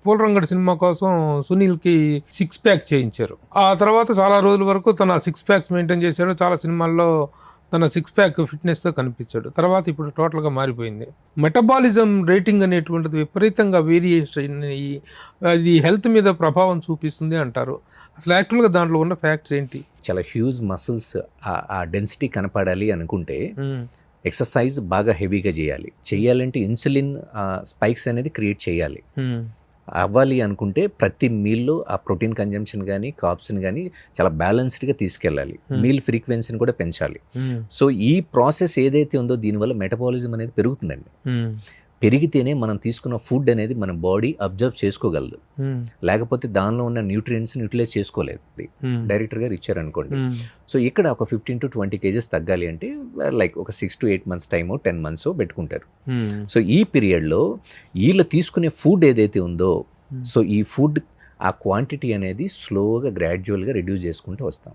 పూలరంగడి cinema కోసం సునీల్కి 6 pack చేయించారు. ఆ తర్వాత చాలా రోజుల వరకు తన 6 ప్యాక్స్ మెయింటైన్ చేశాడు. చాలా సినిమాల్లో తన 6 ప్యాక్ ఫిట్నెస్తో కనిపించాడు. తర్వాత ఇప్పుడు టోటల్గా మారిపోయింది. మెటబాలిజం రేటింగ్ అనేటువంటిది విపరీతంగా వేరియేషన్ అయ్యి అది హెల్త్ మీద ప్రభావం చూపిస్తుంది అంటారు. అసలు యాక్చువల్గా దాంట్లో ఉన్న ఫ్యాక్ట్స్ ఏంటి? చాలా హ్యూజ్ మసిల్స్ ఆ డెన్సిటీ కనపడాలి అనుకుంటే ఎక్సర్సైజ్ బాగా హెవీగా చేయాలంటే ఇన్సులిన్ స్పైక్స్ అనేది క్రియేట్ చేయాలి. అవ్వాలి అనుకుంటే ప్రతి మీల్లో ఆ ప్రోటీన్ కన్జంప్షన్ కానీ కార్బ్స్ని కానీ చాలా బ్యాలెన్స్డ్గా తీసుకెళ్ళాలి. మీల్ ఫ్రీక్వెన్సీని కూడా పెంచాలి. సో ఈ ప్రాసెస్ ఏదైతే ఉందో దీనివల్ల మెటబాలిజం అనేది పెరుగుతుందండి. పెరిగితేనే మనం తీసుకున్న ఫుడ్ అనేది మన బాడీ అబ్జర్వ్ చేసుకోగలదు. లేకపోతే దానిలో ఉన్న న్యూట్రియంట్స్ని యూటిలైజ్ చేసుకోలేదు. డైరెక్టర్ గారు ఇచ్చారనుకోండి. సో ఇక్కడ ఒక 15 to 20 kgs తగ్గాలి అంటే లైక్ ఒక 6 to 8 months టైమో 10 months పెట్టుకుంటారు. సో ఈ పీరియడ్లో వీళ్ళు తీసుకునే ఫుడ్ ఏదైతే ఉందో సో ఈ ఫుడ్ ఆ క్వాంటిటీ అనేది స్లోగా గ్రాడ్యువల్గా రిడ్యూస్ చేసుకుంటూ వస్తాం.